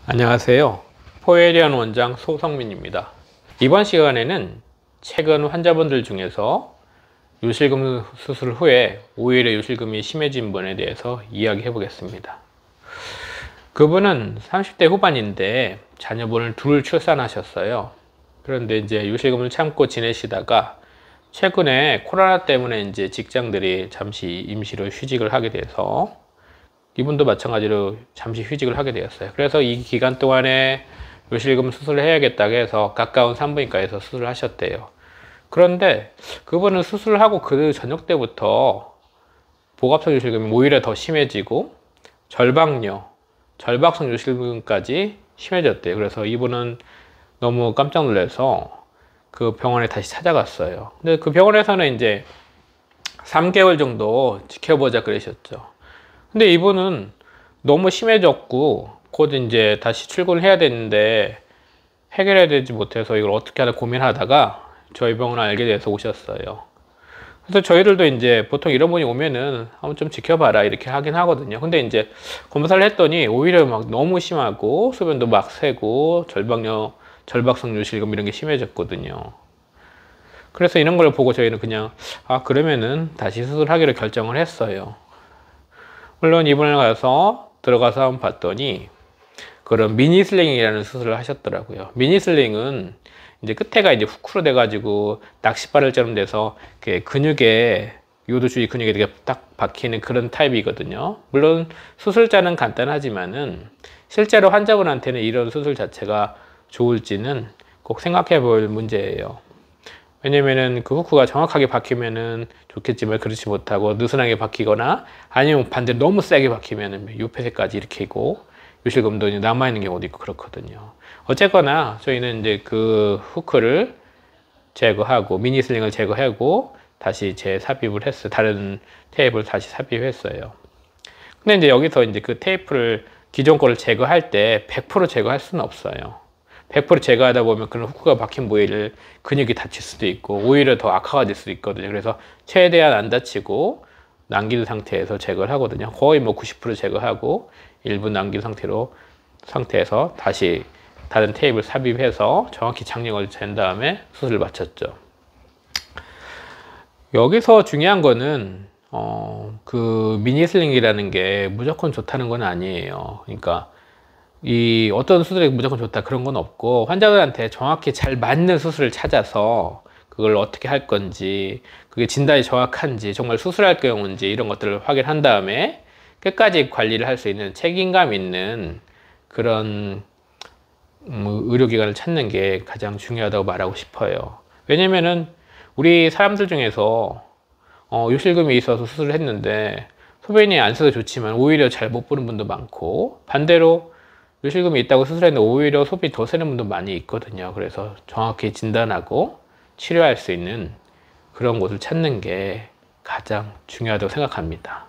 안녕하세요. 포에리안 원장 소성민입니다. 이번 시간에는 최근 환자분들 중에서 요실금 수술 후에 오히려 요실금이 심해진 분에 대해서 이야기해 보겠습니다. 그분은 30대 후반인데 자녀분을 둘 출산하셨어요. 그런데 이제 요실금을 참고 지내시다가 최근에 코로나 때문에 이제 직장들이 잠시 임시로 휴직을 하게 돼서 이분도 마찬가지로 잠시 휴직을 하게 되었어요. 그래서 이 기간 동안에 요실금 수술을 해야겠다고 해서 가까운 산부인과에서 수술을 하셨대요. 그런데 그분은 수술을 하고 그 저녁 때부터 복압성 요실금이 오히려 더 심해지고 절박성 요실금까지 심해졌대요. 그래서 이분은 너무 깜짝 놀라서 그 병원에 다시 찾아갔어요. 근데 그 병원에서는 이제 3개월 정도 지켜보자 그러셨죠. 근데 이분은 너무 심해졌고 곧 이제 다시 출근을 해야 되는데 해결해야 되지 못해서 이걸 어떻게 하나 고민하다가 저희 병원을 알게 돼서 오셨어요. 그래서 저희들도 이제 보통 이런 분이 오면은 한번 좀 지켜봐라 이렇게 하긴 하거든요. 근데 이제 검사를 했더니 오히려 막 너무 심하고 소변도 막 새고 절박성 요실금 이런 게 심해졌거든요. 그래서 이런 걸 보고 저희는 그냥 그러면은 다시 수술하기로 결정을 했어요. 물론 입원을 가서 들어가서 한번 봤더니 그런 미니슬링이라는 수술을 하셨더라고요. 미니슬링은 이제 끝에가 이제 후크로 돼가지고 낚싯바늘처럼 돼서 근육에 요도 주위 근육에 되게 딱 박히는 그런 타입이거든요. 물론 수술자는 간단하지만은 실제로 환자분한테는 이런 수술 자체가 좋을지는 꼭 생각해 볼 문제예요. 왜냐면은 그 후크가 정확하게 박히면은 좋겠지만 그렇지 못하고 느슨하게 박히거나 아니면 반대로 너무 세게 박히면은 요폐색까지 일으키고 요실금도 남아있는 경우도 있고 그렇거든요. 어쨌거나 저희는 이제 그 후크를 제거하고 미니슬링을 제거하고 다시 재삽입을 했어요. 다른 테이프를 다시 삽입했어요. 근데 이제 여기서 이제 그 테이프를 기존 거를 제거할 때 100% 제거할 수는 없어요. 100% 제거하다 보면 그런 후크가 박힌 부위를 근육이 다칠 수도 있고 오히려 더 악화가 될 수도 있거든요. 그래서 최대한 안 다치고 남긴 상태에서 제거를 하거든요. 거의 뭐 90% 제거하고 일부 남긴 상태에서 다시 다른 테이프를 삽입해서 정확히 장력을 잰 다음에 수술을 마쳤죠. 여기서 중요한 거는 그 미니슬링이라는 게 무조건 좋다는 건 아니에요. 그러니까 이 어떤 수술이 무조건 좋다 그런 건 없고 환자들한테 정확히 잘 맞는 수술을 찾아서 그걸 어떻게 할 건지 그게 진단이 정확한지 정말 수술할 경우인지 이런 것들을 확인한 다음에 끝까지 관리를 할 수 있는 책임감 있는 그런 의료기관을 찾는 게 가장 중요하다고 말하고 싶어요. 왜냐면은 우리 사람들 중에서 요실금이 있어서 수술을 했는데 소변이 안 새서 좋지만 오히려 잘 못 보는 분도 많고 반대로 요실금이 있다고 수술했는데 오히려 소변이 더 새는 분도 많이 있거든요. 그래서 정확히 진단하고 치료할 수 있는 그런 곳을 찾는 게 가장 중요하다고 생각합니다.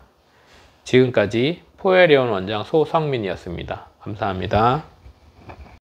지금까지 포에리온 원장 소성민이었습니다. 감사합니다.